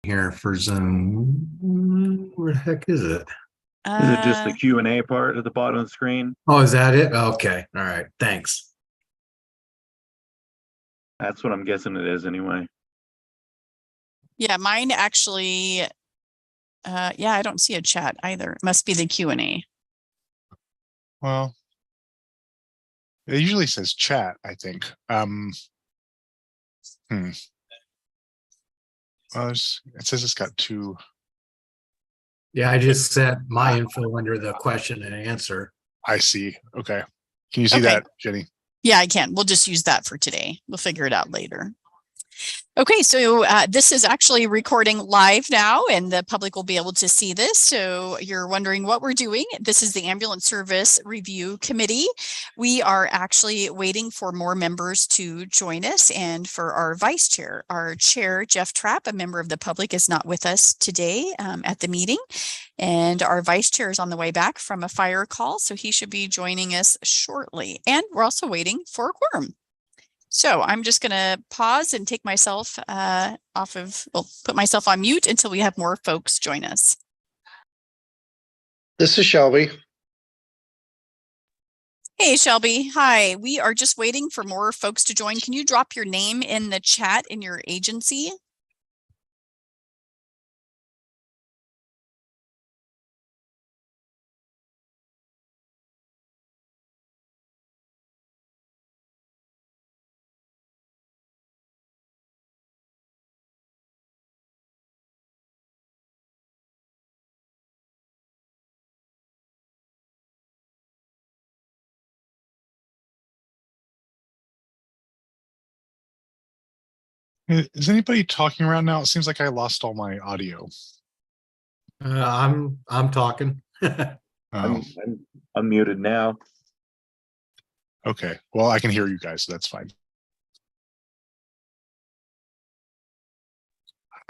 here for Zoom. Where the heck is it? Is it just the Q&A part at the bottom of the screen? Oh, is that it? Okay. All right. Thanks. That's what I'm guessing it is anyway. Yeah, mine actually, yeah, I don't see a chat either. It must be the Q&A. Well, it usually says chat, I think. Well, it says it's got two. Yeah, I just set my info under the question and answer. I see. Okay. Can you see Okay. that, Jenny? Yeah, I can. We'll just use that for today. We'll figure it out later. Okay, so this is actually recording live now and the public will be able to see this. So you're wondering what we're doing. This is the Ambulance Service Review Committee. We are actually waiting for more members to join us and for our vice chair. Our chair, Jeff Trapp, a member of the public, is not with us today at the meeting. And our vice chair is on the way back from a fire call, so he should be joining us shortly. And we're also waiting for a quorum. So I'm just going to pause and take myself put myself on mute until we have more folks join us. This is Shelby. Hey, Shelby. Hi. We are just waiting for more folks to join. Can you drop your name in the chat in your agency? Is anybody talking around now? It seems like I lost all my audio. I'm talking. Oh, I'm muted now. okay. Well, I can hear you guys, so that's fine.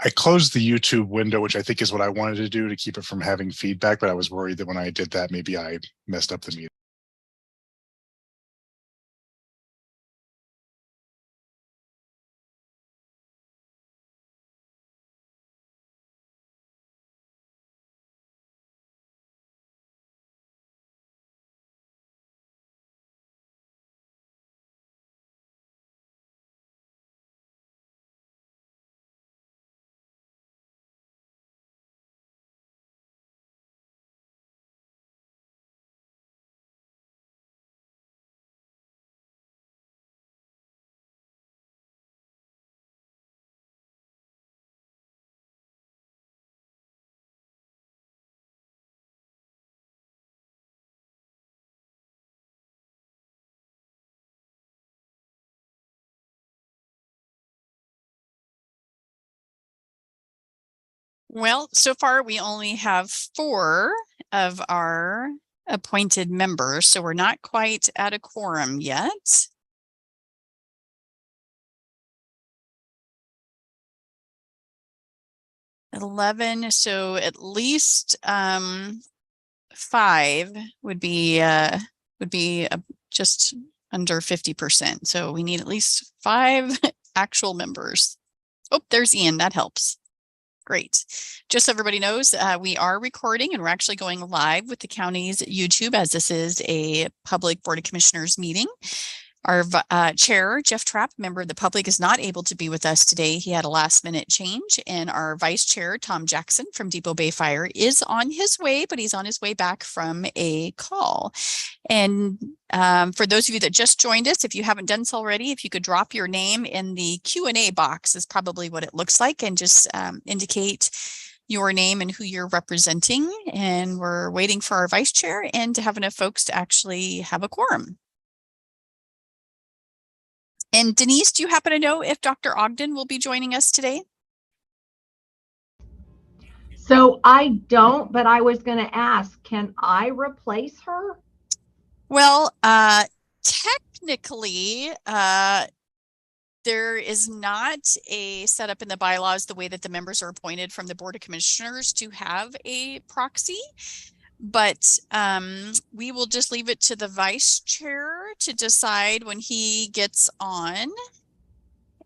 I closed the YouTube window, which I think is what I wanted to do to keep it from having feedback, but I was worried that when I did that, maybe I messed up the meeting. Well, so far we only have 4 of our appointed members, so we're not quite at a quorum yet. At 11, so at least 5 would be just under 50%. So we need at least 5 actual members. Oh, there's Ian. That helps. Great. Just so everybody knows, we are recording and we're actually going live with the county's YouTube as this is a public Board of Commissioners meeting. Our chair, Jeff Trapp, member of the public, is not able to be with us today. He had a last minute change. And our vice chair, Tom Jackson from Depot Bay Fire, is on his way, but he's on his way back from a call. And for those of you that just joined us, if you haven't done so already, if you could drop your name in the Q&A box is probably what it looks like, and just indicate your name and who you're representing. And we're waiting for our vice chair and to have enough folks to actually have a quorum. And Denise, do you happen to know if Dr. Ogden will be joining us today? So I don't, but I was going to ask, can I replace her? Well, technically, there is not a setup in the bylaws the way that the members are appointed from the Board of Commissioners to have a proxy. But we will just leave it to the vice chair to decide when he gets on.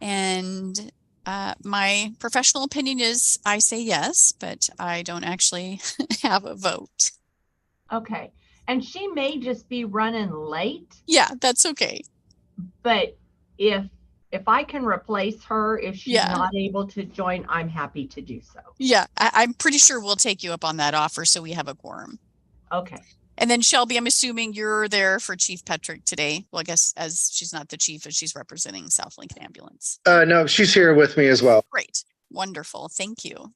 And My professional opinion is I say yes, but I don't actually have a vote. Okay. And she may just be running late, Yeah, that's okay. but if I can replace her, if she's Yeah. not able to join, I'm happy to do so. Yeah, I'm pretty sure we'll take you up on that offer so we have a quorum. Okay. And then Shelby, I'm assuming you're there for Chief Petrick today. Well, I guess as she's not the chief, as she's representing South Lincoln Ambulance. No, she's here with me as well. Great. Wonderful. Thank you.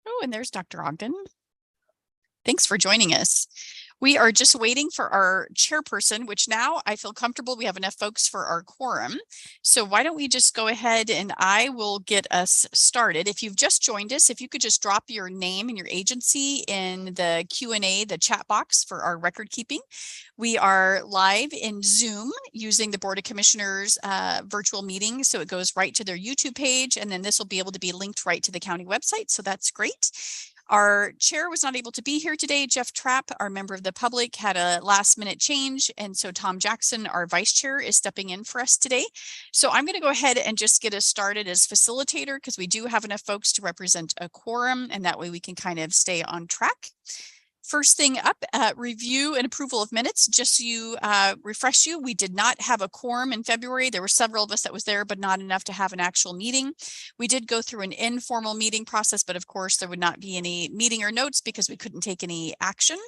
Oh, and there's Dr. Ogden. Thanks for joining us. We are just waiting for our chairperson, which now I feel comfortable. We have enough folks for our quorum. So why don't we just go ahead and I will get us started. If you've just joined us, if you could just drop your name and your agency in the Q&A, the chat box for our record keeping. We are live in Zoom using the Board of Commissioners virtual meeting. So it goes right to their YouTube page, and then this will be able to be linked right to the county website. So that's great. Our chair was not able to be here today. Jeff Trapp, our member of the public, had a last minute change. And so Tom Jackson, our vice chair, is stepping in for us today. So I'm going to go ahead and just get us started as facilitator because we do have enough folks to represent a quorum, and that way we can kind of stay on track. First thing up, review and approval of minutes. Just so you refresh you, we did not have a quorum in February. There were several of us that was there, but not enough to have an actual meeting. We did go through an informal meeting process, but of course there would not be any meeting or notes because we couldn't take any action.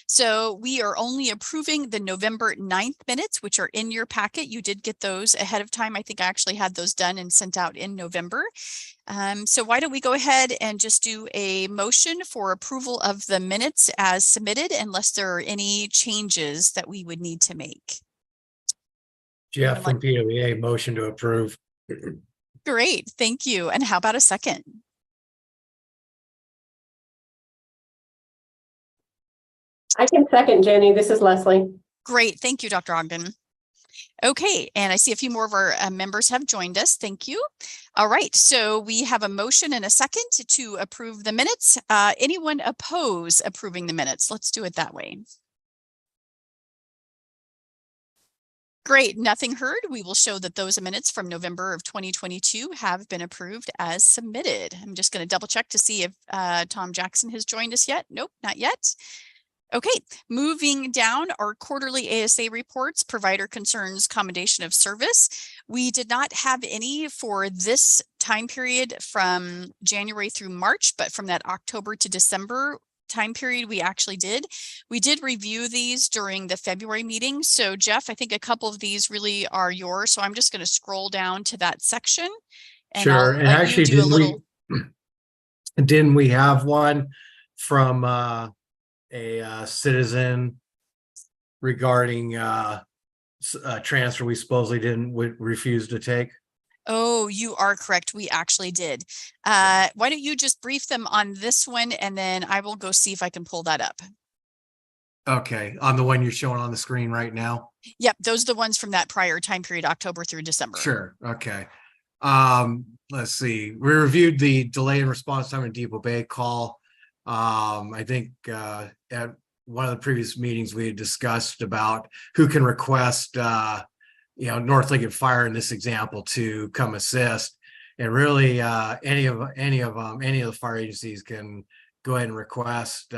So we are only approving the November 9th minutes, which are in your packet. You did get those ahead of time. I think I actually had those done and sent out in November. So why don't we go ahead and just do a motion for approval of the minutes as submitted, unless there are any changes that we would need to make. Jeff from PWA, motion to approve. Great, thank you. And how about a second? I can second, Jenny. This is Leslie. Great. Thank you, Dr. Ogden. Okay, and I see a few more of our members have joined us. Thank you. All right, so we have a motion and a second to approve the minutes. Anyone oppose approving the minutes? Let's do it that way. Great, nothing heard. We will show that those minutes from November of 2022 have been approved as submitted. I'm just going to double check to see if Tom Jackson has joined us yet. Nope, not yet. Okay, moving down, our quarterly ASA reports, provider concerns, commendation of service. We did not have any for this time period from January through March, but from that October to December time period, we actually did. We did review these during the February meeting. So Jeff, I think a couple of these really are yours. So I'm just going to scroll down to that section. And Sure, and actually, didn't we have one from a citizen regarding a transfer we supposedly refuse to take? Oh, you are correct. We actually did. Why don't you just brief them on this one, and then I will go see if I can pull that up. Okay, on the one you're showing on the screen right now? Yep, those are the ones from that prior time period, October through December. Sure, okay. Let's see. We reviewed the delay in response time and Depot Bay call. I think at one of the previous meetings we had discussed about who can request North Lincoln Fire in this example to come assist, and really any of the fire agencies can go ahead and request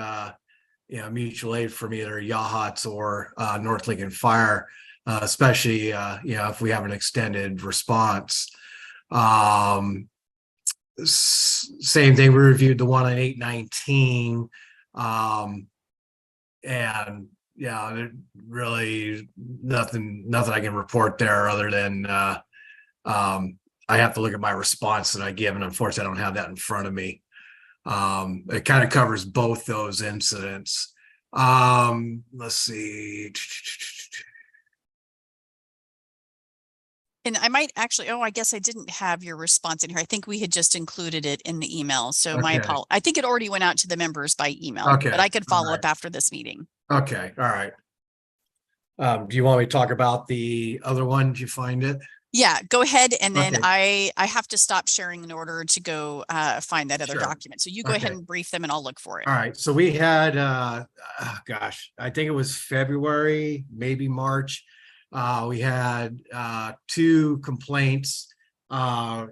mutual aid from either Yachats or North Lincoln Fire, especially if we have an extended response. Same thing, we reviewed the one on 819, and yeah, really nothing I can report there other than I have to look at my response that I give, and unfortunately I don't have that in front of me. It kind of covers both those incidents. Let's see. And I might actually, I guess I didn't have your response in here. I think we had just included it in the email. So my apologies. I think it already went out to the members by email, but I could follow up after this meeting. Okay. All right. Do you want me to talk about the other one? Did you find it? Yeah, go ahead. And then Okay. I have to stop sharing in order to go find that other Sure. document. So you go ahead Okay. and brief them and I'll look for it. All right, so we had, gosh, I think it was February, maybe March. We had, two complaints. One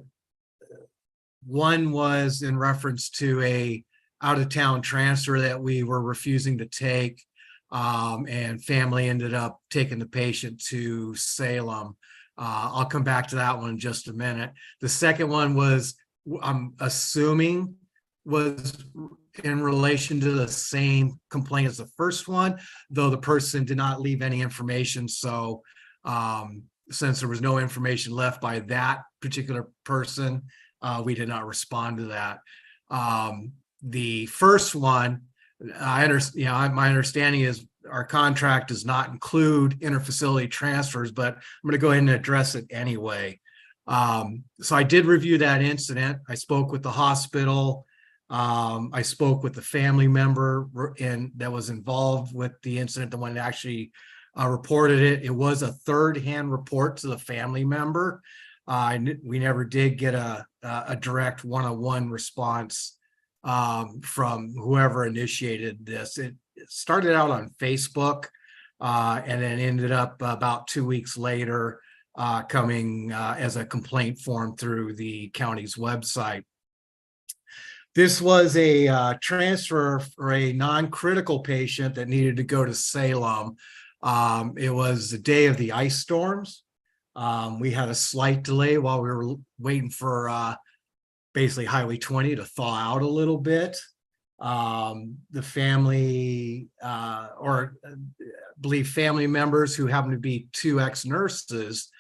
was in reference to a out-of-town transfer that we were refusing to take. And family ended up taking the patient to Salem. I'll come back to that one in just a minute. The second one was, I'm assuming, was in relation to the same complaint as the first one, though the person did not leave any information. So since there was no information left by that particular person, we did not respond to that. The first one, I understand, my understanding is our contract does not include interfacility transfers, but I'm going to go ahead and address it anyway. So I did review that incident. I spoke with the hospital. I spoke with the family member that was involved with the incident, the one that actually reported it. It was a third-hand report to the family member. We never did get a direct one-on-one response from whoever initiated this. It started out on Facebook and then ended up about 2 weeks later coming as a complaint form through the county's website. This was a transfer for a non-critical patient that needed to go to Salem. It was the day of the ice storms. We had a slight delay while we were waiting for basically Highway 20 to thaw out a little bit. The family, or I believe family members who happen to be two ex-nurses,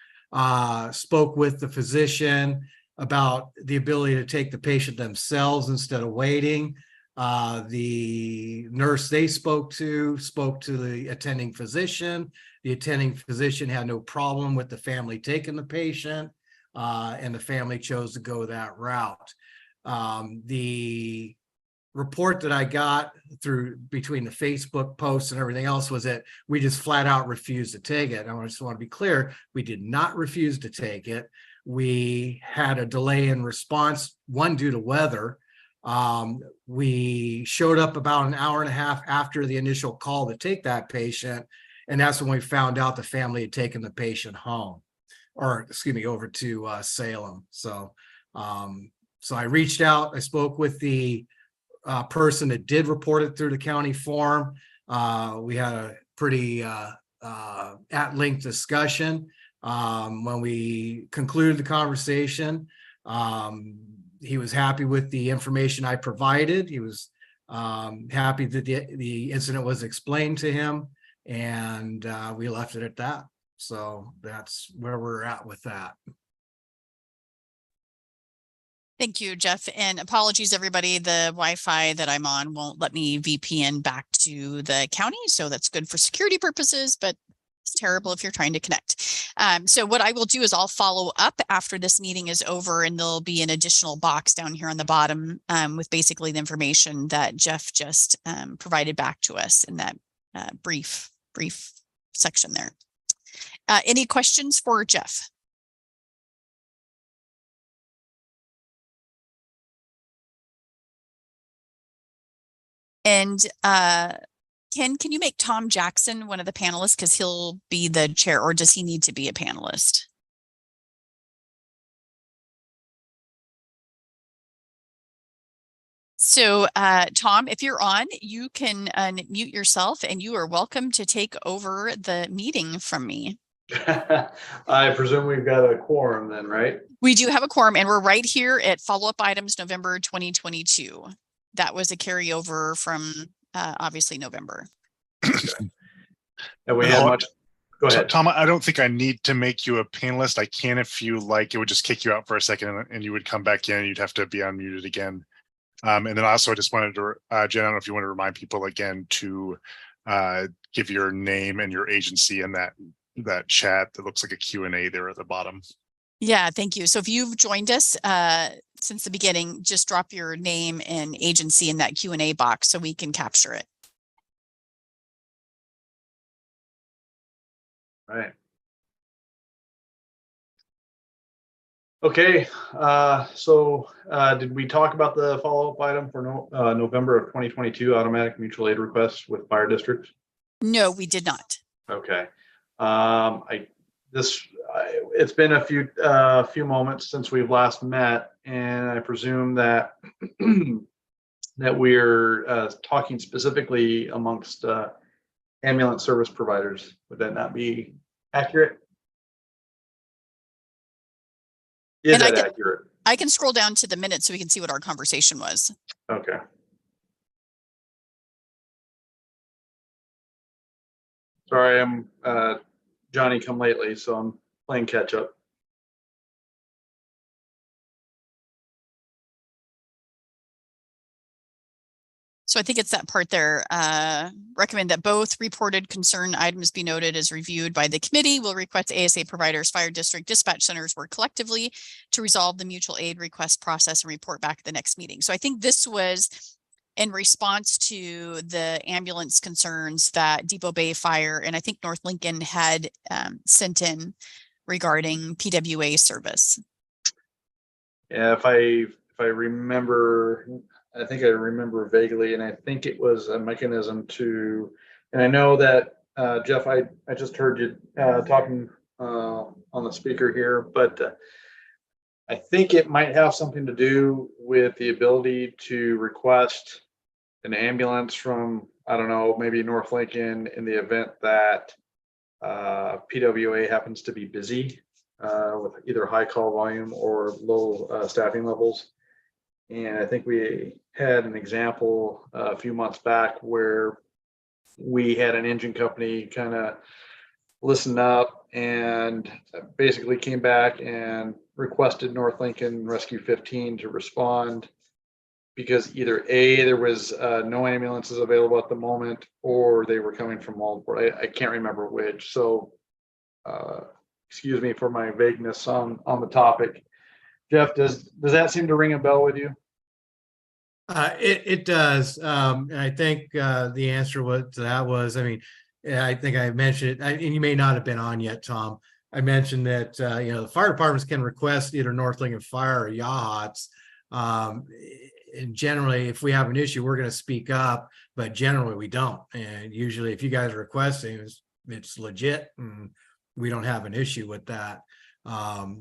spoke with the physician about the ability to take the patient themselves instead of waiting. The nurse they spoke to the attending physician. The attending physician had no problem with the family taking the patient, and the family chose to go that route. The report that I got through between the Facebook posts and everything else was that we just flat out refused to take it. I just want to be clear, we did not refuse to take it. We had a delay in response, one due to weather. We showed up about an hour and a half after the initial call to take that patient. And that's when we found out the family had taken the patient home, or excuse me, over to Salem. So I reached out, I spoke with the person that did report it through the county form. We had a pretty at-length discussion. When we concluded the conversation, he was happy with the information I provided. He was happy that the incident was explained to him, and we left it at that. So that's where we're at with that. Thank you, Jeff. And apologies, everybody. The Wi-Fi that I'm on won't let me VPN back to the county. So that's good for security purposes, but it's terrible if you're trying to connect. So what I will do is I'll follow up after this meeting is over, and there'll be an additional box down here on the bottom with basically the information that Jeff just provided back to us in that brief section there. Any questions for Jeff? And Ken, can you make Tom Jackson one of the panelists, because he'll be the chair, or does he need to be a panelist? So Tom, if you're on, you can unmute yourself, and you are welcome to take over the meeting from me. I presume we've got a quorum then, right? We do have a quorum, and we're right here at follow-up items November 2022. That was a carryover from obviously November. And we had much. Go ahead. Tom, I don't think I need to make you a panelist. I can if you like. It would just kick you out for a second, and you would come back in. You'd have to be unmuted again. And then also I just wanted to, Jen, I don't know if you want to remind people again to give your name and your agency in that chat that looks like a Q&A there at the bottom. Yeah, thank you. So if you've joined us since the beginning, just drop your name and agency in that Q&A box so we can capture it. Right. Okay, did we talk about the follow-up item for November of 2022 automatic mutual aid requests with fire districts? No, we did not. Okay. It's been a few moments since we've last met, and I presume that that we're talking specifically amongst ambulance service providers. Would that not be accurate? Is And I that can- accurate? I can scroll down to the minutes so we can see what our conversation was. Okay. Sorry, I'm Johnny come lately, so I'm playing catch up. So I think it's that part there. Recommend that both reported concern items be noted as reviewed by the committee. Will request ASA providers, fire district, dispatch centers work collectively to resolve the mutual aid request process and report back at the next meeting. So I think this was in response to the ambulance concerns that Depot Bay Fire and I think North Lincoln had sent in regarding PWA service. Yeah, if I remember, I think I remember vaguely, and I think it was a mechanism to, and I know that Jeff, I just heard you talking on the speaker here, but I think it might have something to do with the ability to request an ambulance from, I don't know, maybe North Lincoln in the event that PWA happens to be busy with either high call volume or low staffing levels. And I think we had an example a few months back where we had an engine company kind of listened up and basically came back and requested North Lincoln Rescue 15 to respond because either A, there was no ambulances available at the moment, or they were coming from Waldport. I can't remember which. So excuse me for my vagueness on the topic. Jeff, does that seem to ring a bell with you? It does. And I think the answer to that was, I mean, I think I mentioned it, and you may not have been on yet, Tom. I mentioned that, the fire departments can request either North Lincoln Fire or YAHOTS. And generally, if we have an issue, we're going to speak up, but generally we don't. And usually if you guys are requesting, it's legit and we don't have an issue with that.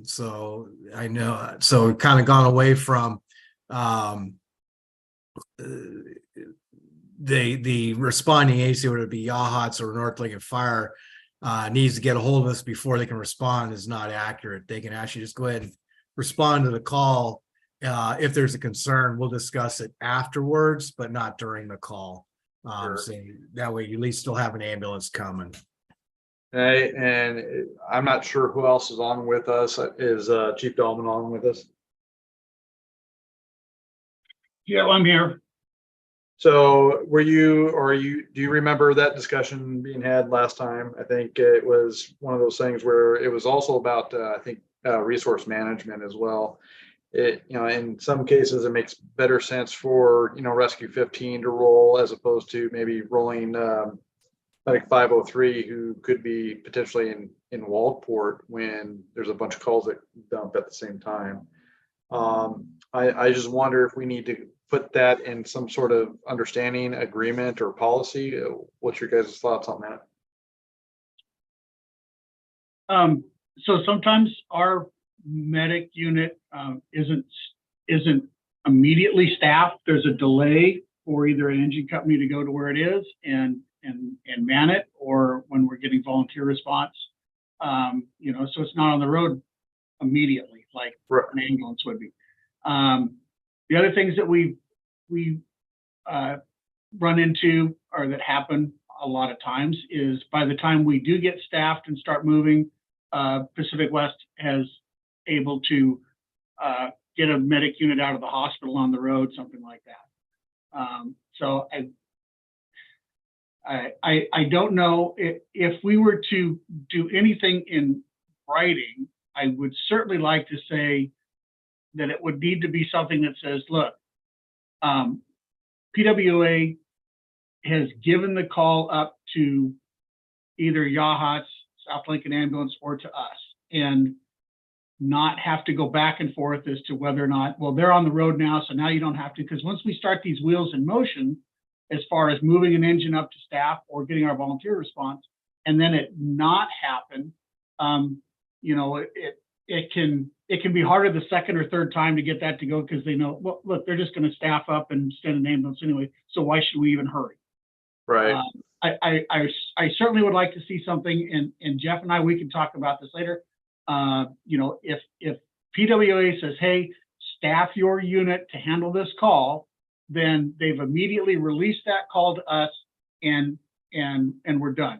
So I know, so we've kind of gone away from the responding agency, whether it be YAHOTS or North Lincoln Fire, needs to get a hold of us before they can respond is not accurate. They can actually just go ahead and respond to the call. If there's a concern, we'll discuss it afterwards, but not during the call. Sure. So that way you at least still have an ambulance coming. And I'm not sure who else is on with us. Is Chief Dahlman on with us? Yeah, I'm here. So do you remember that discussion being had last time? I think it was one of those things where it was also about, resource management as well. In some cases, it makes better sense for, Rescue 15 to roll as opposed to maybe rolling Medic 503, who could be potentially in Waldport when there's a bunch of calls that dump at the same time. I just wonder if we need to put that in some sort of understanding, agreement, or policy. What's your guys' thoughts on that? So sometimes our medic unit isn't immediately staffed. There's a delay for either an engine company to go to where it is and man it, or when we're getting volunteer response. So it's not on the road immediately like an ambulance would be. The other things that we run into, or that happen a lot of times, is by the time we do get staffed and start moving, Pacific West has able to get a medic unit out of the hospital on the road, something like that. So I don't know if we were to do anything in writing. I would certainly like to say that it would need to be something that says, look, PWA has given the call up to either YAHOTS, South Lincoln Ambulance, or to us. And not have to go back and forth as to whether or not, well, they're on the road now, so now you don't have to, because once we start these wheels in motion, as far as moving an engine up to staff or getting our volunteer response, and then it not happen, you know, it can be harder the second or third time to get that to go, because they know, well, look, they're just going to staff up and send an ambulance anyway, so why should we even hurry? Right. I certainly would like to see something, and Jeff and I, we can talk about this later. You know, if PWA says, hey, staff your unit to handle this call, then they've immediately released that call to us, and we're done.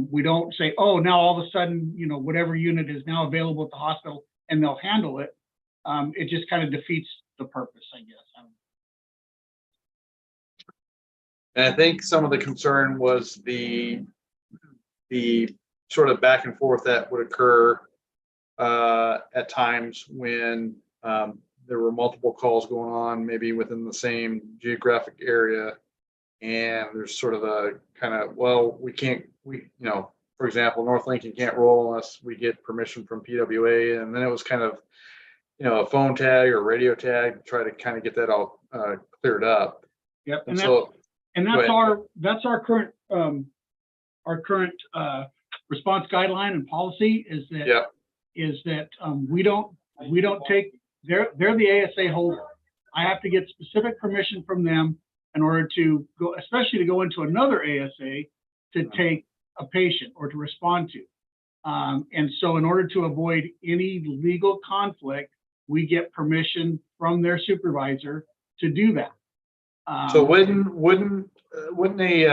We don't say, oh, now all of a sudden, you know, whatever unit is now available at the hospital and they'll handle it. It just kind of defeats the purpose, I guess. And I think some of the concern was the sort of back and forth that would occur at times when there were multiple calls going on, maybe within the same geographic area. And there's sort of a kind of, well, you know, for example, North Lincoln can't roll unless we get permission from PWA. And then it was kind of, you know, a phone tag or radio tag to try to kind of get that all cleared up. Yep. And so, that's our current response guideline and policy is that yep. We don't take, they're the ASA holder. I have to get specific permission from them in order to go, especially to go into another ASA to take a patient or to respond to. And so in order to avoid any legal conflict, we get permission from their supervisor to do that. So wouldn't a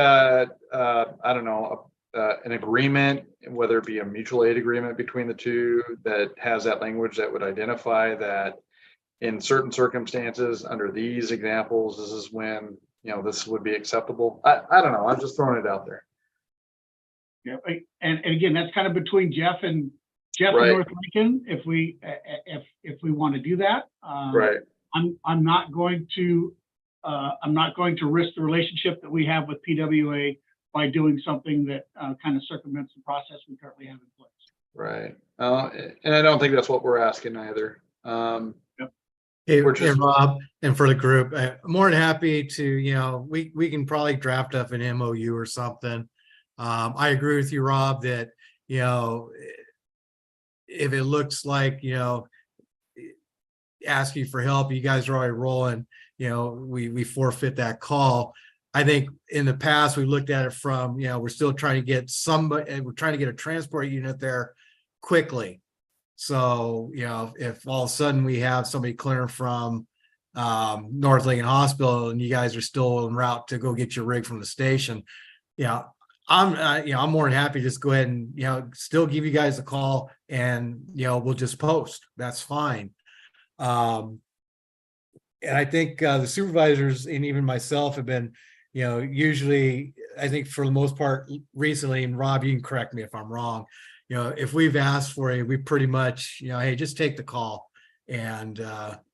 I don't know, an agreement, whether it be a mutual aid agreement between the two that has that language that would identify that in certain circumstances under these examples, this is when, you know, this would be acceptable? I don't know. I'm just throwing it out there. Yeah, and again, that's kind of between Jeff and Right. North Lincoln. If we want to do that, Right. I'm not going to risk the relationship that we have with PWA by doing something that kind of circumvents the process we currently have in place. Right. And I don't think that's what we're asking either. Hey, We're just- Rob, and for the group, I'm more than happy to, you know, we can probably draft up an MOU or something. I agree with you, Rob, that, you know, if it looks like, you know, asking for help, you guys are already rolling, you know, we forfeit that call. I think in the past, we looked at it from, you know, we're still trying to get somebody, and we're trying to get a transport unit there quickly. So, you know, if all of a sudden we have somebody clearing from North Lincoln Hospital and you guys are still en route to go get your rig from the station, you know, I'm more than happy to just go ahead and, you know, still give you guys a call and, you know, we'll just post. That's fine. And I think the supervisors and even myself have been, you know, usually, I think for the most part recently, and Rob, you can correct me if I'm wrong, you know, if we've asked for it, we pretty much, you know, hey, just take the call and,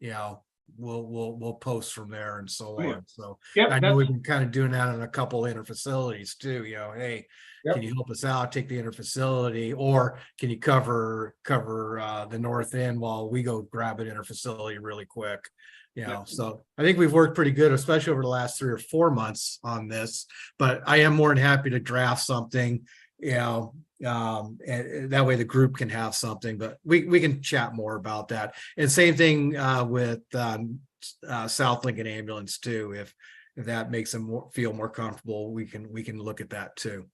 you know, we'll post from there and so on. So Yep, I know we've been kind of doing that in a couple of interfacilities too, you know, hey, Yep. can you help us out, take the interfacility, or can you cover the north end while we go grab an interfacility really quick? You know, so I think we've worked pretty good, especially over the last 3 or 4 months on this, but I am more than happy to draft something, you know, and that way the group can have something, but we can chat more about that. And same thing with South Lincoln Ambulance too. If that makes them feel more comfortable, we can look at that too.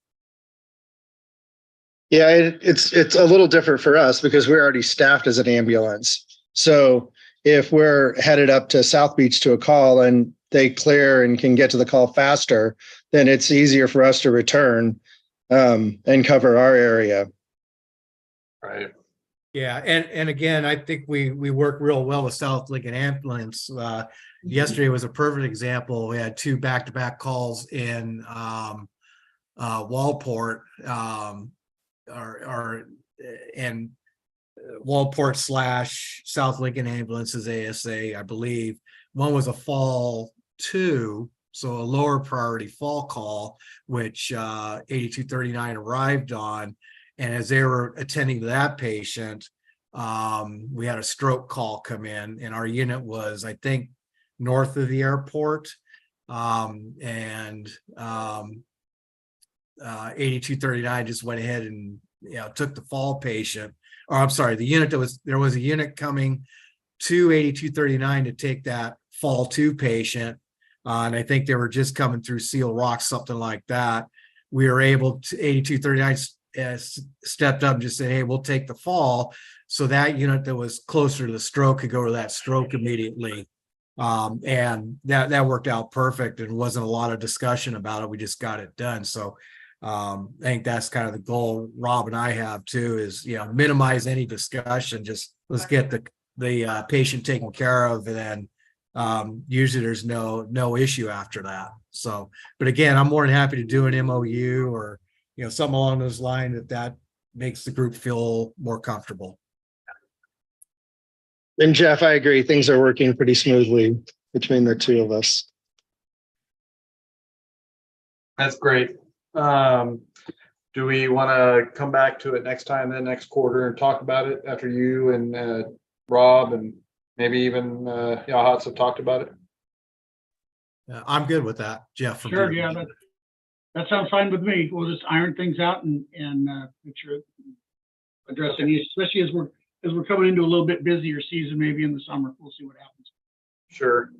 Yeah, it's a little different for us because we're already staffed as an ambulance. So if we're headed up to South Beach to a call and they clear and can get to the call faster, then it's easier for us to return and cover our area. Right. Yeah, and again, I think we work real well with South Lincoln Ambulance. Yesterday was a perfect example. We had 2 back-to-back calls in Walport, and Walport / South Lincoln Ambulance's ASA, I believe. One was a fall 2, so a lower priority fall call, which 8239 arrived on. And as they were attending to that patient, we had a stroke call come in, and our unit was, I think, north of the airport. And 8239 just went ahead and, took the fall patient, or I'm sorry, the unit there was a unit coming to 8239 to take that fall 2 patient. And I think they were just coming through Seal Rock, something like that. We were able to, 8239 stepped up and just said, hey, we'll take the fall. So that unit that was closer to the stroke could go to that stroke immediately. And that worked out perfect, and wasn't a lot of discussion about it. We just got it done. So I think that's kind of the goal Rob and I have too, is, minimize any discussion. Just let's get the patient taken care of, and then usually there's no issue after that. So, but again, I'm more than happy to do an MOU or, something along those lines that makes the group feel more comfortable. And Jeff, I agree. Things are working pretty smoothly between the two of us. That's great. Do we want to come back to it next time, then next quarter, and talk about it after you and Rob and maybe even Yahats have talked about it? I'm good with that, Jeff. Sure, yeah, that sounds fine with me. We'll just iron things out and make sure address any, especially as we're coming into a little bit busier season, maybe in the summer. We'll see what happens. Sure.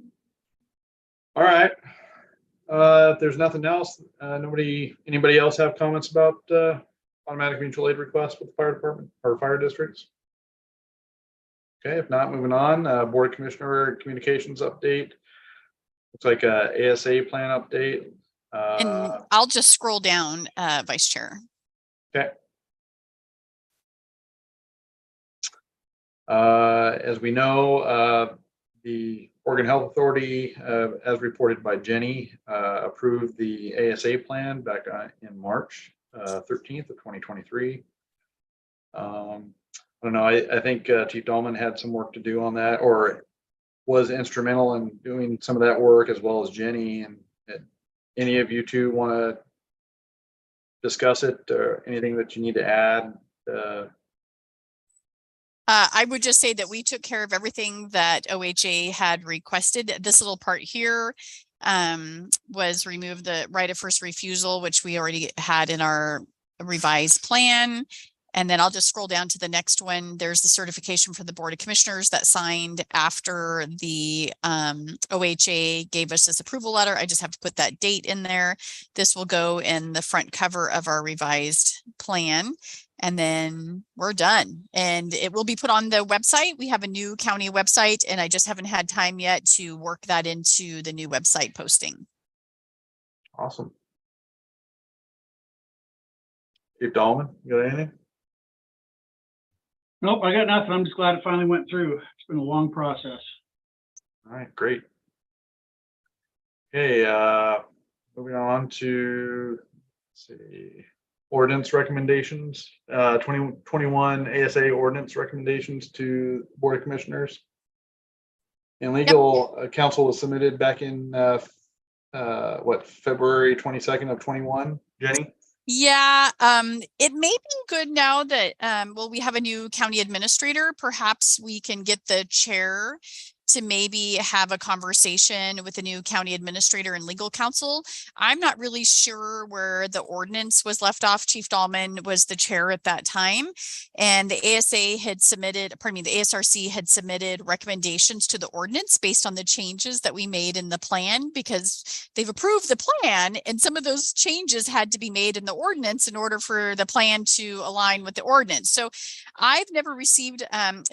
All right. If there's nothing else, anybody else have comments about automatic mutual aid requests with the fire department or fire districts? Okay, if not, moving on. Board Commissioner communications update. Looks like a ASA plan update. And I'll just scroll down, Vice Chair. Okay. As we know, the Oregon Health Authority, as reported by Jenny, approved the ASA plan back in March 13th of 2023. I don't know. I think Chief Dahlman had some work to do on that, or was instrumental in doing some of that work, as well as Jenny. And any of you two want to discuss it, or anything that you need to add? I would just say that we took care of everything that OHA had requested. This little part here was remove the right of first refusal, which we already had in our revised plan. And then I'll just scroll down to the next one. There's the certification for the Board of Commissioners that signed after the OHA gave us this approval letter. I just have to put that date in there. This will go in the front cover of our revised plan. And then we're done. And it will be put on the website. We have a new county website, and I just haven't had time yet to work that into the new website posting. Awesome. Chief Dahlman, you got anything? Nope, I got nothing. I'm just glad it finally went through. It's been a long process. All right, great. Okay, moving on to, let's see, ordinance recommendations, 2021 ASA ordinance recommendations to Board of Commissioners. And legal counsel was submitted back in February 22nd of 21, Jenny? Yeah, it may be good now that, we have a new county administrator. Perhaps we can get the chair to maybe have a conversation with the new county administrator and legal counsel. I'm not really sure where the ordinance was left off. Chief Dahlman was the chair at that time, and the ASA had submitted, the ASRC had submitted recommendations to the ordinance based on the changes that we made in the plan, because they've approved the plan and some of those changes had to be made in the ordinance in order for the plan to align with the ordinance. So I've never received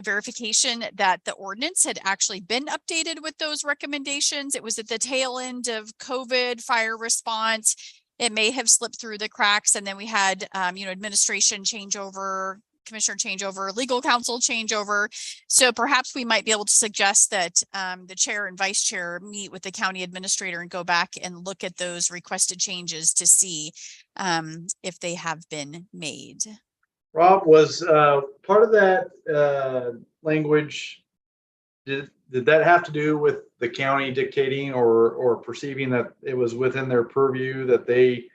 verification that the ordinance had actually been updated with those recommendations. It was at the tail end of COVID fire response. It may have slipped through the cracks, and then we had administration changeover, commissioner changeover, legal counsel changeover. So perhaps we might be able to suggest that the chair and vice chair meet with the county administrator and go back and look at those requested changes to see if they have been made. Rob, was part of that language, did that have to do with the county dictating or perceiving that it was within their purview that they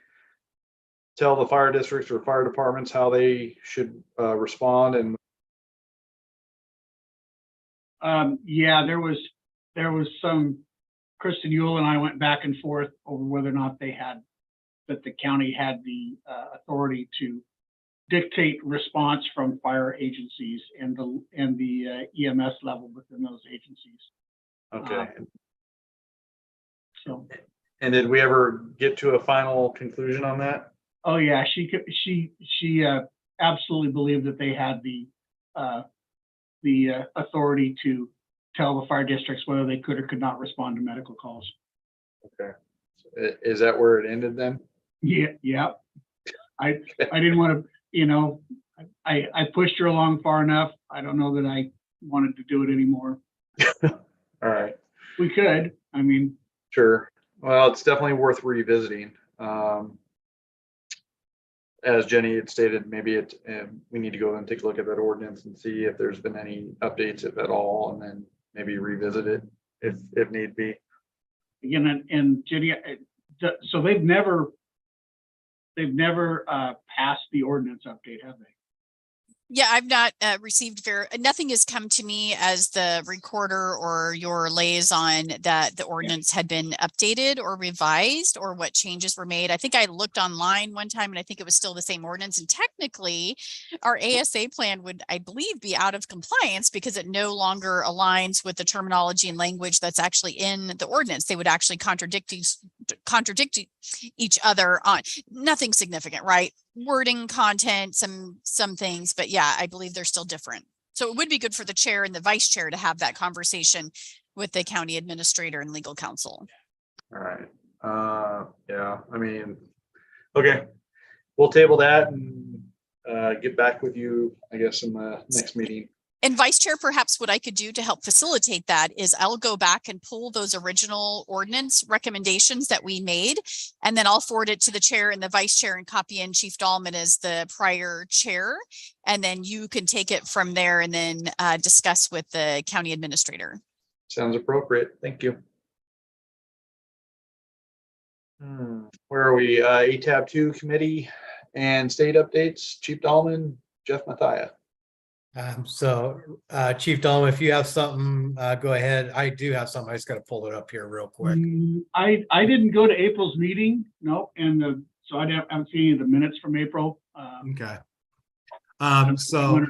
tell the fire districts or fire departments how they should respond and Yeah, there was some, Kristen Yule and I went back and forth over whether or not that the county had the authority to dictate response from fire agencies and the EMS level within those agencies. Okay. So, And did we ever get to a final conclusion on that? oh yeah, she absolutely believed that they had the authority to tell the fire districts whether they could or could not respond to medical calls. Okay. Is that where it ended then? Yeah. I didn't want to, I pushed her along far enough. I don't know that I wanted to do it anymore. All right. We could, I mean. Sure. Well, it's definitely worth revisiting. As Jenny had stated, maybe we need to go and take a look at that ordinance and see if there's been any updates, if at all, and then maybe revisit it if need be. Again, and Jenny, so they've never passed the ordinance update, have they? Yeah, I've not received nothing has come to me as the recorder or your liaison that the ordinance had been updated or revised or what changes were made. I think I looked online one time and I think it was still the same ordinance. And technically our ASA plan would, I believe, be out of compliance because it no longer aligns with the terminology and language that's actually in the ordinance. They would actually contradict each other on nothing significant, right? Wording, content, some things, but yeah, I believe they're still different. So it would be good for the chair and the vice chair to have that conversation with the county administrator and legal counsel. All right. Yeah, I mean, okay, we'll table that and get back with you, I guess, in the next meeting. And vice chair, perhaps what I could do to help facilitate that is I'll go back and pull those original ordinance recommendations that we made, and then I'll forward it to the chair and the vice chair and copy in Chief Dahlman as the prior chair. And then you can take it from there and then discuss with the county administrator. Sounds appropriate. Thank you. Where are we? ATAB 2 committee and state updates. Chief Dahlman, Jeff Mathia. Chief Dahlman, if you have something, go ahead. I do have something. I just got to pull it up here real quick. I didn't go to April's meeting, no, so I haven't seen any of the minutes from April. Okay. So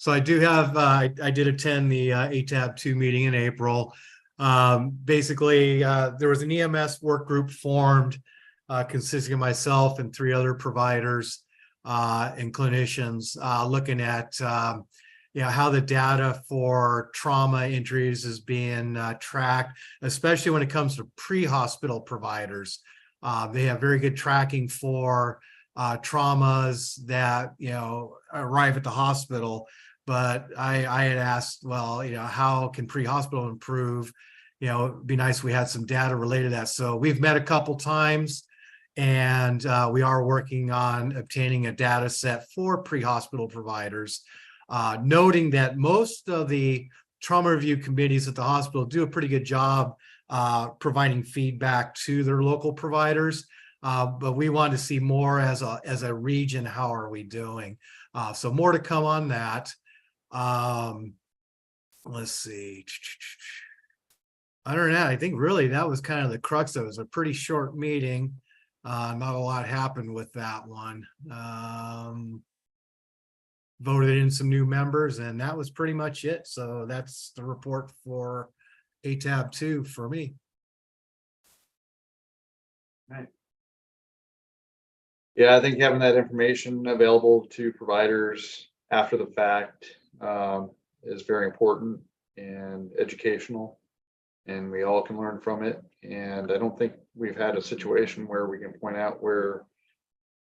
I do have, I did attend the ATAB 2 meeting in April. Basically, there was an EMS work group formed consisting of myself and 3 other providers and clinicians looking at how the data for trauma injuries is being tracked, especially when it comes to pre-hospital providers. They have very good tracking for traumas that arrive at the hospital. But I had asked, well, how can pre-hospital improve? It'd be nice if we had some data related to that. So we've met a couple times. And we are working on obtaining a data set for pre-hospital providers, noting that most of the trauma review committees at the hospital do a pretty good job providing feedback to their local providers. But we want to see more as a region. How are we doing? So more to come on that. Let's see. Other than that, I think really that was kind of the crux of it. It was a pretty short meeting. Not a lot happened with that one. Voted in some new members and that was pretty much it. So that's the report for ATAB 2 for me. Right. Yeah, I think having that information available to providers after the fact is very important and educational. And we all can learn from it. And I don't think we've had a situation where we can point out where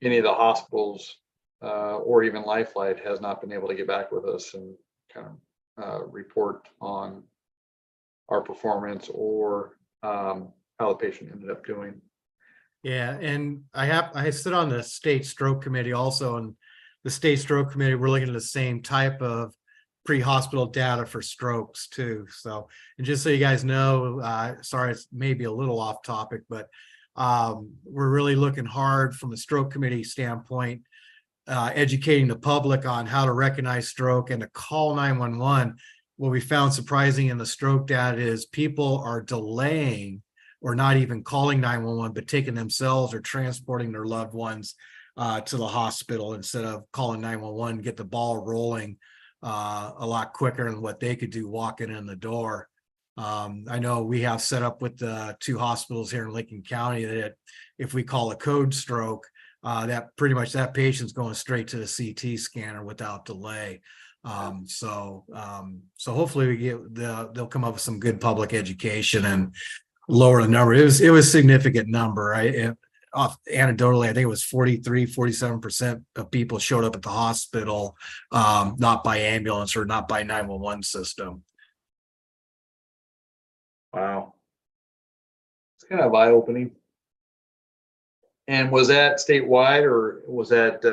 any of the hospitals or even Lifelight has not been able to get back with us and kind of report on our performance or how the patient ended up doing. Yeah, and I sit on the state stroke committee also, and the state stroke committee, we're looking at the same type of pre-hospital data for strokes too. So, and just so you guys know, sorry, it's maybe a little off topic, but we're really looking hard from a stroke committee standpoint, educating the public on how to recognize stroke and to call 911. what we found surprising in the stroke data is people are delaying or not even calling 911, but taking themselves or transporting their loved ones to the hospital instead of calling 911, get the ball rolling a lot quicker than what they could do walking in the door. I know we have set up with the 2 hospitals here in Lincoln County that if we call a code stroke, that pretty much that patient's going straight to the CT scanner without delay. So hopefully we get they'll come up with some good public education and lower the number. It was a significant number. Anecdotally, I think it was 47% of people showed up at the hospital, not by ambulance or not by 911 system. Wow. It's kind of eye-opening. And was that statewide or was that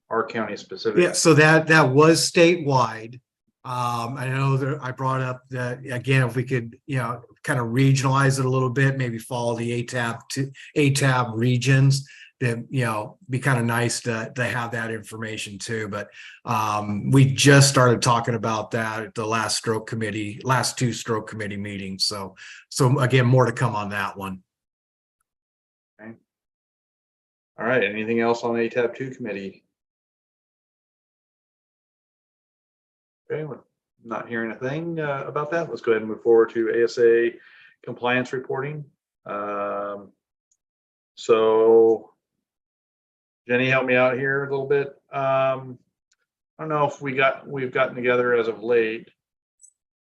our county specific? Yeah, so that was statewide. I know that I brought up that again, if we could, kind of regionalize it a little bit, maybe follow the ATAB regions, that, be kind of nice to have that information too. But we just started talking about that at the last 2 stroke committee meetings. So again, more to come on that one. Okay. All right. Anything else on the ATAB 2 committee? Okay, we're not hearing a thing about that. Let's go ahead and move forward to ASA compliance reporting. So Jenny, help me out here a little bit. I don't know if we've gotten together as of late.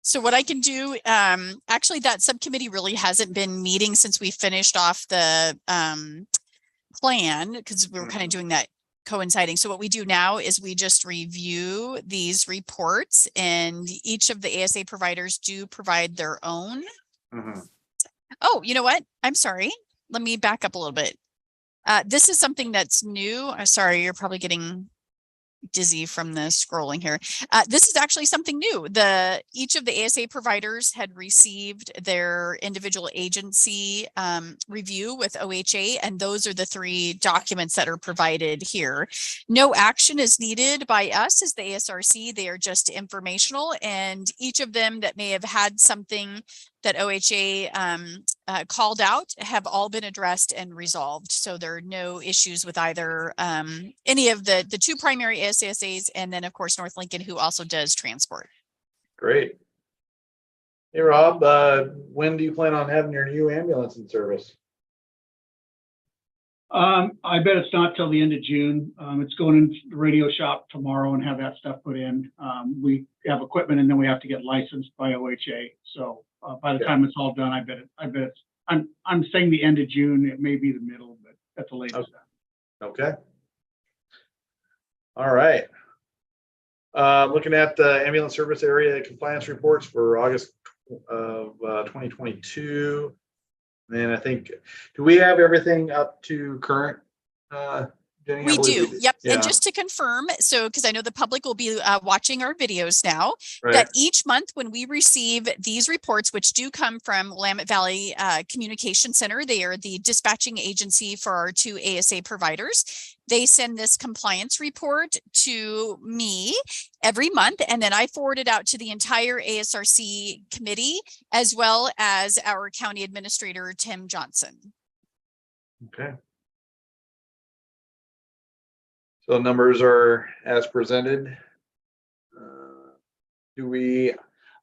So what I can do, actually that subcommittee really hasn't been meeting since we finished off the plan, because we were kind of doing that coinciding. So what we do now is we just review these reports, and each of the ASA providers do provide their own. Mm-hmm. Oh, you know what? I'm sorry. Let me back up a little bit. This is something that's new. I'm sorry, you're probably getting dizzy from the scrolling here. This is actually something new. Each of the ASA providers had received their individual agency review with OHA, and those are the 3 documents that are provided here. No action is needed by us as the ASRC. They are just informational, and each of them that may have had something that OHA called out have all been addressed and resolved. So there are no issues with either any of the 2 primary ASAs, and then of course North Lincoln, who also does transport. Great. Hey Rob, when do you plan on having your new ambulance in service? I bet it's not till the end of June. It's going into the radio shop tomorrow and have that stuff put in. We have equipment and then we have to get licensed by OHA. So by the time it's all done, I bet it's, I'm saying the end of June. It may be the middle, but at the latest. Okay. All right. Looking at the ambulance service area compliance reports for August of 2022. And I think, do we have everything up to current, Jenny? We do. Yep. Yeah. And just to confirm, so because I know the public will be watching our videos now, Right. that each month when we receive these reports, which do come from Willamette Valley Communication Center, they are the dispatching agency for our 2 ASA providers. They send this compliance report to me every month, and then I forward it out to the entire ASRC committee, as well as our county administrator, Tim Johnson. Okay. So numbers are as presented.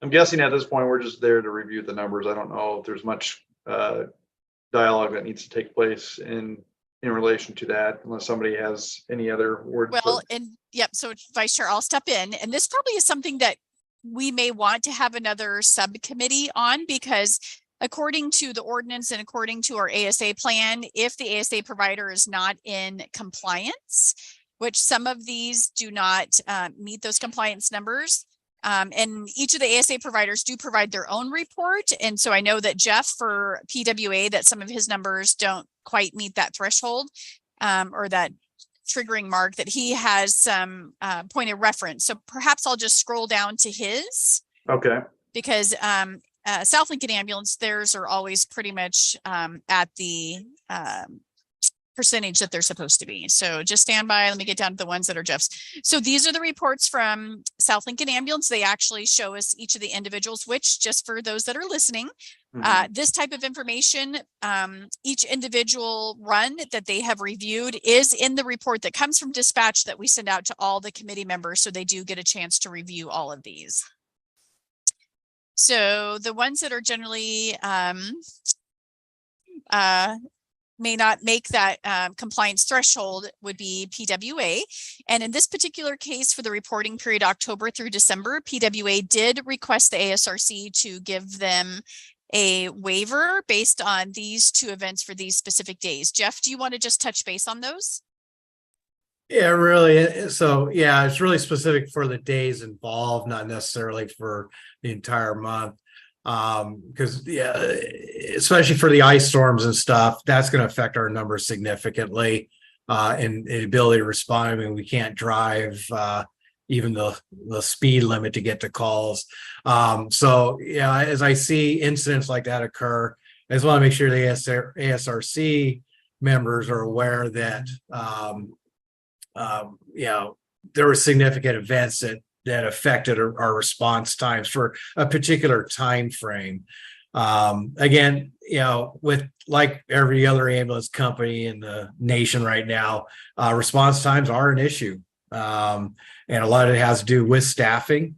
I'm guessing at this point, we're just there to review the numbers. I don't know if there's much dialogue that needs to take place in relation to that, unless somebody has any other words. Well, and yep. So Vice Chair, I'll step in, and this probably is something that we may want to have another subcommittee on, because according to the ordinance and according to our ASA plan, if the ASA provider is not in compliance, which some of these do not meet those compliance numbers, and each of the ASA providers do provide their own report. And so I know that Jeff for PWA, that some of his numbers don't quite meet that threshold or that triggering mark, that he has some point of reference. So perhaps I'll just scroll down to his. Okay. Because South Lincoln Ambulance, theirs are always pretty much at the percentage that they're supposed to be. So just stand by. Let me get down to the ones that are Jeff's. So these are the reports from South Lincoln Ambulance. They actually show us each of the individuals, which, just for those that are listening, this type of information, each individual run that they have reviewed is in the report that comes from dispatch that we send out to all the committee members. So they do get a chance to review all of these. So the ones that are generally may not make that compliance threshold would be PWA. And in this particular case, for the reporting period, October through December, PWA did request the ASRC to give them a waiver based on these 2 events for these specific days. Jeff, do you want to just touch base on those? Yeah, really. So yeah, it's really specific for the days involved, not necessarily for the entire month. Because yeah, especially for the ice storms and stuff, that's going to affect our numbers significantly, and the ability to respond. I mean, we can't drive even the speed limit to get to calls. So yeah, as I see incidents like that occur, I just want to make sure the ASRC members are aware that you know, there were significant events that affected our response times for a particular time frame. Again, you know, with like every other ambulance company in the nation right now, response times are an issue. And a lot of it has to do with staffing.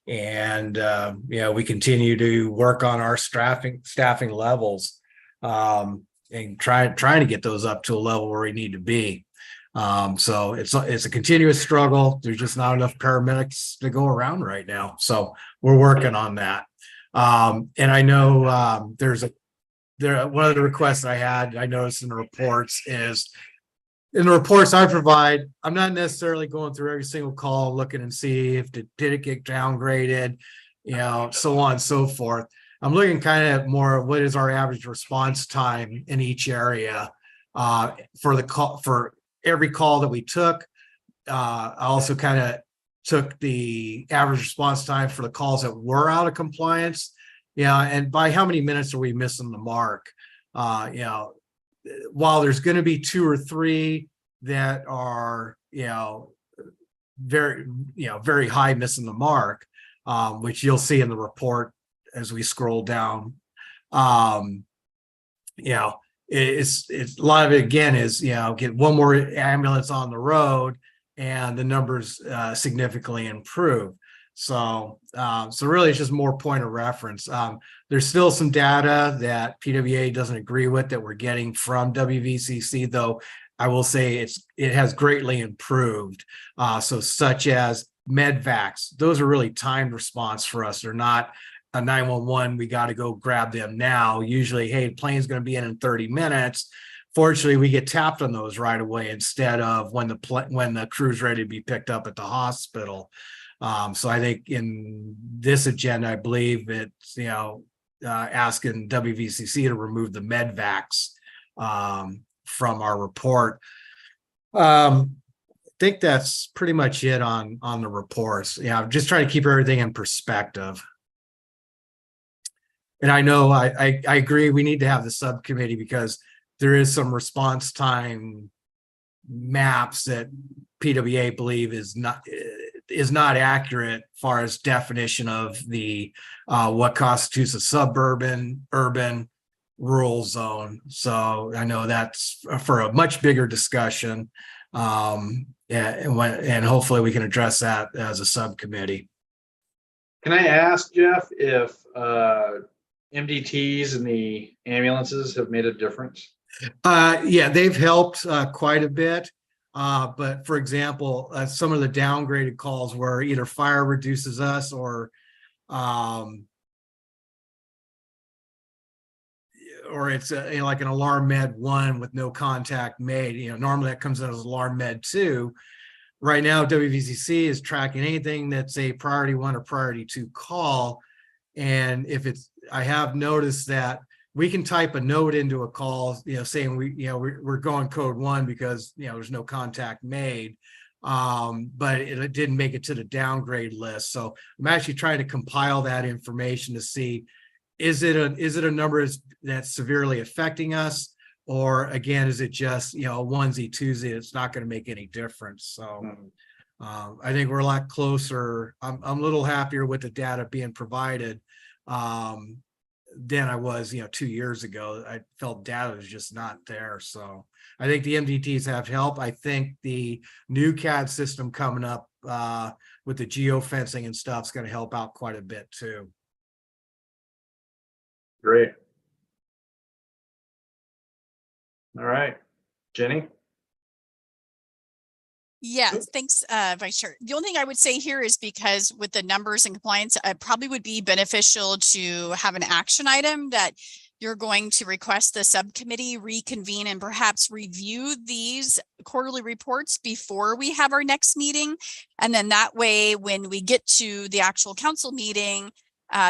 And, you know, we continue to work on our staffing levels, and trying to get those up to a level where we need to be. So it's a continuous struggle. There's just not enough paramedics to go around right now. So we're working on that. And I know one of the requests I noticed in the reports is, in the reports I provide, I'm not necessarily going through every single call, looking and see if did it get downgraded, you know, so on and so forth. I'm looking kind of more of what is our average response time in each area, for the call, for every call that we took. I also kind of took the average response time for the calls that were out of compliance. Yeah, and by how many minutes are we missing the mark? You know, while there's going to be 2 or 3 that are, you know, very high missing the mark, which you'll see in the report as we scroll down. You know, it's a lot of it again is, you know, get one more ambulance on the road and the numbers significantly improve. So really it's just more point of reference. There's still some data that PWA doesn't agree with that we're getting from WVCC, though I will say it has greatly improved. So such as medvacs, those are really timed response for us. They're not a 911, we got to go grab them now. Usually, hey, the plane's going to be in 30 minutes. Fortunately, we get tapped on those right away instead of when the crew's ready to be picked up at the hospital. So I think in this agenda, I believe it's, you know, asking WVCC to remove the medvacs from our report. I think that's pretty much it on the reports. Yeah, I'm just trying to keep everything in perspective. And I know I agree we need to have the subcommittee because there is some response time maps that PWA believe is not accurate as far as definition of the what constitutes a suburban, urban, rural zone. So I know that's for a much bigger discussion. And hopefully we can address that as a subcommittee. Can I ask, Jeff, if MDTs and the ambulances have made a difference? Yeah, they've helped quite a bit. But for example, some of the downgraded calls where either fire reduces us or it's like an alarm med 1 with no contact made. You know, normally that comes in as alarm med 2. Right now, WVCC is tracking anything that's a priority 1 or priority 2 call. And if it's, I have noticed that we can type a note into a call, you know, saying we're going code 1 because, you know, there's no contact made, but it didn't make it to the downgrade list. So I'm actually trying to compile that information to see, is it a number that's severely affecting us, Or again, is it just, a onesie twosie? It's not going to make any difference. So I think we're a lot closer. I'm a little happier with the data being provided than I was, 2 years ago. I felt data was just not there. So I think the MDTs have help. I think the new CAD system coming up with the geofencing and stuff is going to help out quite a bit too. Great. All right, Jenny? Yes, thanks, Vice Chair. The only thing I would say here is because with the numbers and compliance, it probably would be beneficial to have an action item that you're going to request the subcommittee reconvene and perhaps review these quarterly reports before we have our next meeting. And then that way, when we get to the actual council meeting,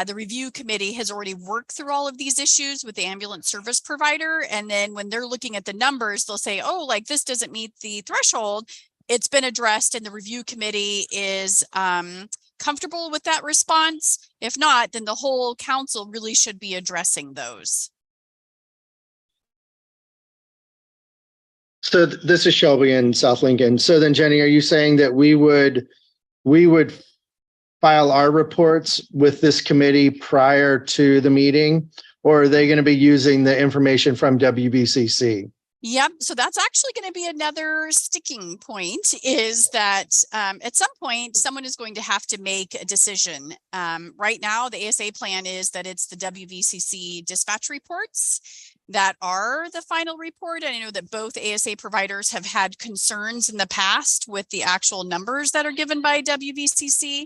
the review committee has already worked through all of these issues with the ambulance service provider. And then when they're looking at the numbers, they'll say, oh, like this doesn't meet the threshold. It's been addressed and the review committee is comfortable with that response. If not, then the whole council really should be addressing those. So this is Shelby in South Lincoln. So then Jenny, are you saying that we would file our reports with this committee prior to the meeting, or are they going to be using the information from WVCC? Yep. So that's actually going to be another sticking point, is that at some point, someone is going to have to make a decision. Right now, the ASA plan is that it's the WVCC dispatch reports that are the final report. And I know that both ASA providers have had concerns in the past with the actual numbers that are given by WVCC.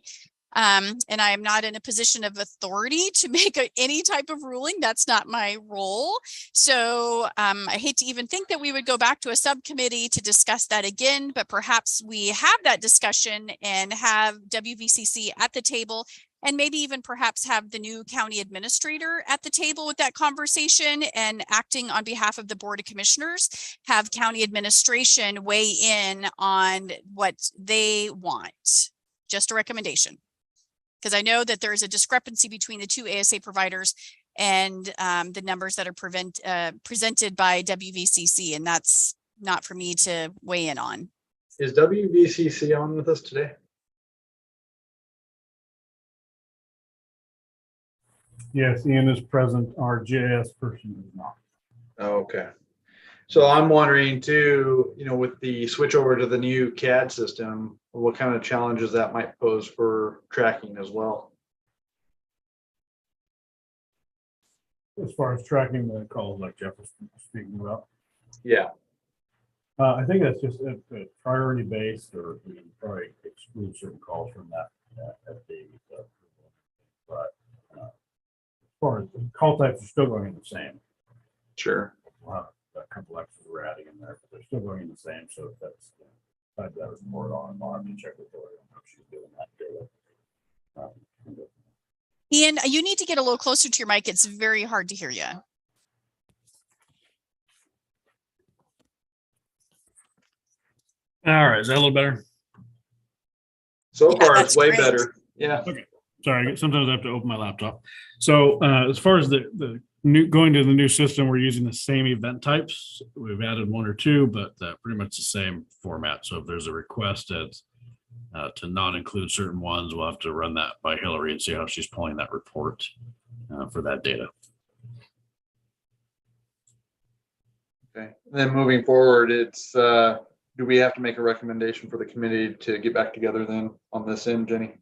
And I am not in a position of authority to make any type of ruling. That's not my role. So I hate to even think that we would go back to a subcommittee to discuss that again, but perhaps we have that discussion and have WVCC at the table, and maybe even perhaps have the new county administrator at the table with that conversation, and acting on behalf of the Board of Commissioners, have county administration weigh in on what they want. Just a recommendation. Because I know that there is a discrepancy between the two ASA providers and the numbers that are presented by WVCC, and that's not for me to weigh in on. Is WVCC on with us today? Yes, Ian is present. Our GIS person is not. Okay. So I'm wondering too, with the switch over to the new CAD system, what kind of challenges that might pose for tracking as well. As far as tracking the calls like Jeff was speaking about. Yeah. I think that's just a priority based, or we can probably exclude certain calls from that FD. But as far as the call types are still going in the same. Sure. A couple extras we're adding in there, but they're still going in the same. So if that's type that report on, I'll have to check with Lori on how she's doing that data. Ian, you need to get a little closer to your mic. It's very hard to hear you. All right, is that a little better? So Yeah, far, that's it's way great. better. Yeah. Okay. Sorry, sometimes I have to open my laptop. So as far as the new going to the new system, we're using the same event types. We've added one or two, but pretty much the same format. So if there's a request that's to not include certain ones, we'll have to run that by Hillary and see how she's pulling that report for that data. Okay. And then moving forward, it's do we have to make a recommendation for the committee to get back together then on this end, Jenny?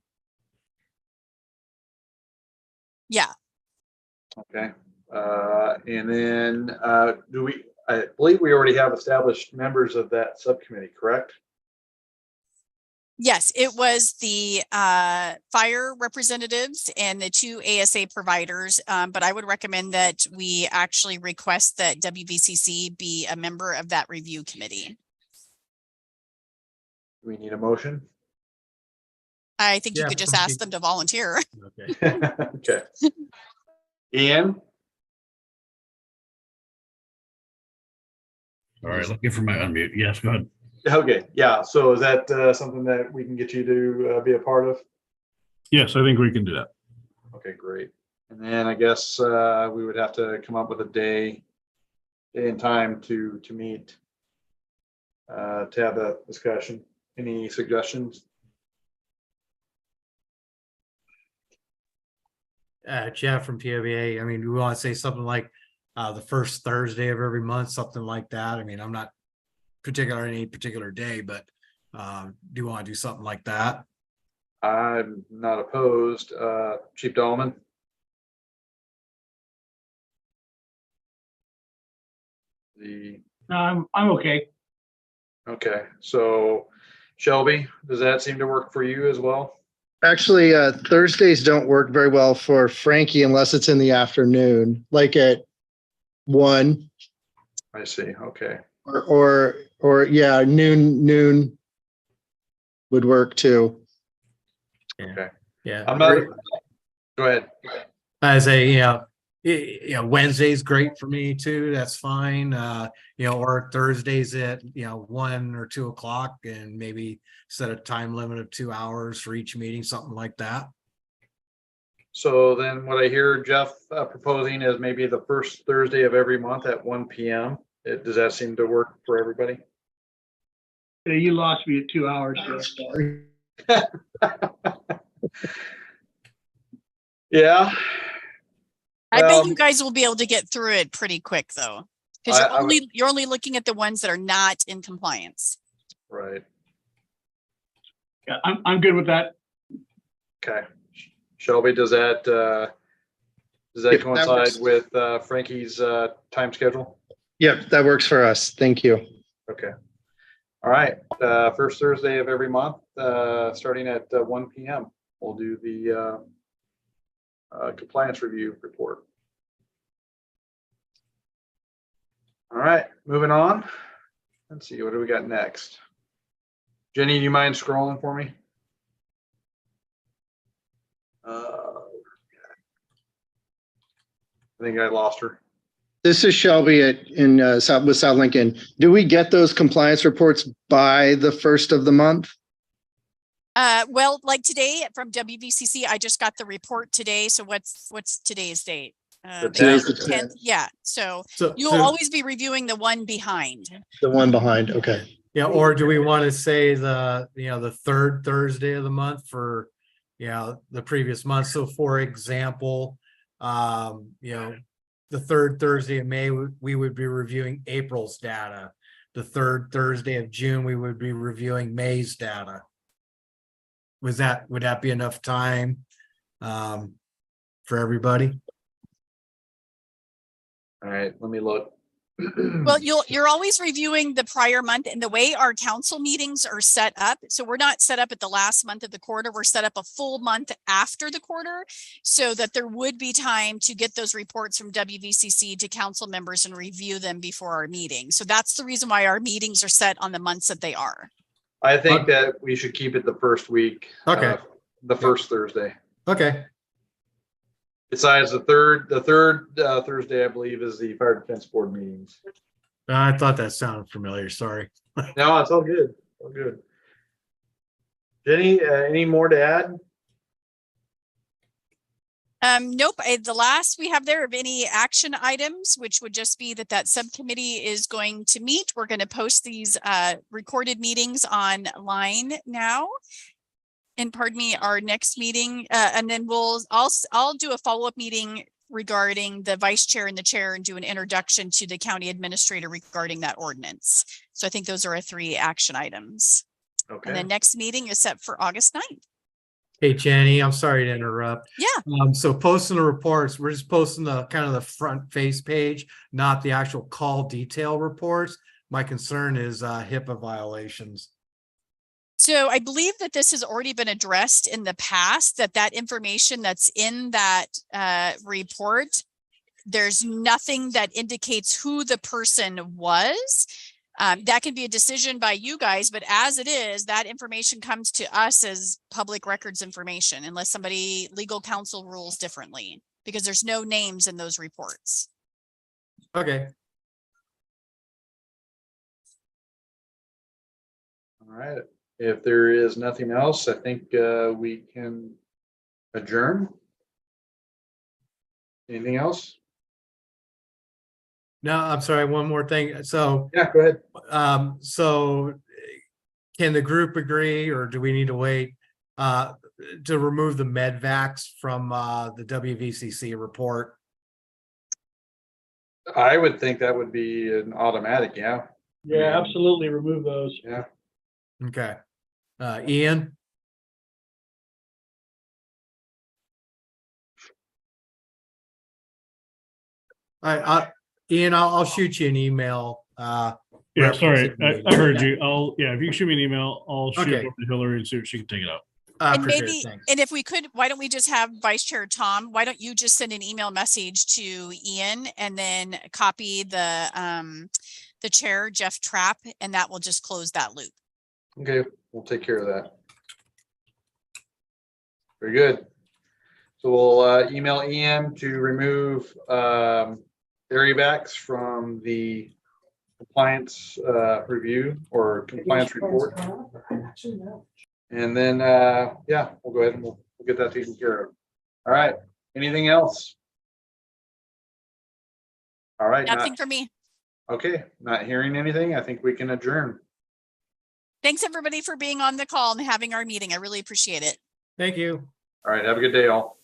Yeah. Okay. And then I believe we already have established members of that subcommittee, correct? Yes, it was the fire representatives and the two ASA providers, but I would recommend that we actually request that WVCC be a member of that review committee. Do we need a motion? I think you Yeah, could just ask them to volunteer. Okay. Okay. Ian? All right, looking for my unmute. Yes, go ahead. Okay, yeah. So is that something that we can get you to be a part of? Yes, I think we can do that. Okay, great. And then I guess we would have to come up with a day day and time to meet, to have that discussion. Any suggestions? Jeff from POBA, I mean, do we want to say something like the first Thursday of every month, something like that? I mean, I'm not particular on any particular day, but do you want to do something like that? I'm not opposed. Chief Dolman? I'm okay. Okay, so Shelby, does that seem to work for you as well? Actually, Thursdays don't work very well for Frankie unless it's in the afternoon, like at 1 I see, okay. or yeah, noon would work too. Yeah. I'm not, go ahead. As Wednesday's great for me too. That's fine. Or Thursdays at 1 or 2 o'clock, and maybe set a time limit of 2 hours for each meeting, something like that. So then what I hear Jeff proposing is maybe the first Thursday of every month at 1 p.m. Does that seem to work for everybody? You lost me at 2 hours. Yeah. I bet you guys will be able to get through it pretty quick though. Because I would- you're only looking at the ones that are not in compliance. Right. Yeah, I'm good with that. Okay. Shelby, does that Yeah, that coincide works. with Frankie's time schedule? Yep, that works for us. Thank you. Okay. All right. First Thursday of every month, starting at 1 p.m. We'll do the compliance review report. All right, moving on. Let's see, what do we got next? Jenny, do you mind scrolling for me? I think I lost her. This is Shelby with South Lincoln. Do we get those compliance reports by the 1st of the month? Well, like today from WVCC, I just got the report today. So what's today's date? Today's the 10th. Yeah. So So you'll always be reviewing the one behind. The one behind. Okay. yeah, or do we want to say the third Thursday of the month for the previous month? So for example, the third Thursday of May, we would be reviewing April's data. The third Thursday of June, we would be reviewing May's data. Would that be enough time for everybody? All right, let me look. Well, you're always reviewing the prior month, and the way our council meetings are set up. So we're not set up at the last month of the quarter. We're set up a full month after the quarter so that there would be time to get those reports from WVCC to council members and review them before our meeting. So that's the reason why our meetings are set on the months that they are. I think that we should keep it the first week. Okay. The first Thursday. Okay. Besides the third Thursday, I believe, is the fire defense board meetings. I thought that sounded familiar. Sorry. No, it's all good. All good. Jenny, any more to add? Nope. The last we have there of any action items, which would just be that subcommittee is going to meet. We're going to post these recorded meetings online now. And pardon me, our next meeting, and then I'll do a follow-up meeting regarding the vice chair and the chair and do an introduction to the county administrator regarding that ordinance. So I think those are our 3 action items. Okay. And the next meeting is set for August 9th. Hey, Jenny, I'm sorry to interrupt. Yeah. So posting the reports, we're just posting the kind of the front face page, not the actual call detail reports. My concern is HIPAA violations. So I believe that this has already been addressed in the past, that information that's in that report, there's nothing that indicates who the person was. That can be a decision by you guys, but as it is, that information comes to us as public records information unless legal counsel rules differently, because there's no names in those reports. Okay. All right. If there is nothing else, I think we can adjourn. Anything else? No, I'm sorry, one more thing. So, Yeah, go ahead. so can the group agree, or do we need to wait to remove the medvacs from the WVCC report? I would think that would be an automatic, yeah. Yeah, absolutely. Remove those. Yeah. Okay. Ian? Ian, I'll shoot you an email. Yeah, sorry, referencing the I heard meeting. you. If you can shoot me an email, I'll shoot it Okay. over to Hillary and see if she can take it out. I And appreciate maybe, it. Thanks. and if we could, why don't we just have Vice Chair Tom, why don't you just send an email message to Ian and then copy the chair, Jeff Trapp, and that will just close that loop. Okay, we'll take care of that. Very good. So we'll email Ian to remove area backs from the compliance review or compliance report. And then, yeah, we'll go ahead and we'll get that taken care of. All right, anything else? All right, Nothing for me. okay, not hearing anything. I think we can adjourn. Thanks, everybody, for being on the call and having our meeting. I really appreciate it. Thank you. All right, have a good day, all.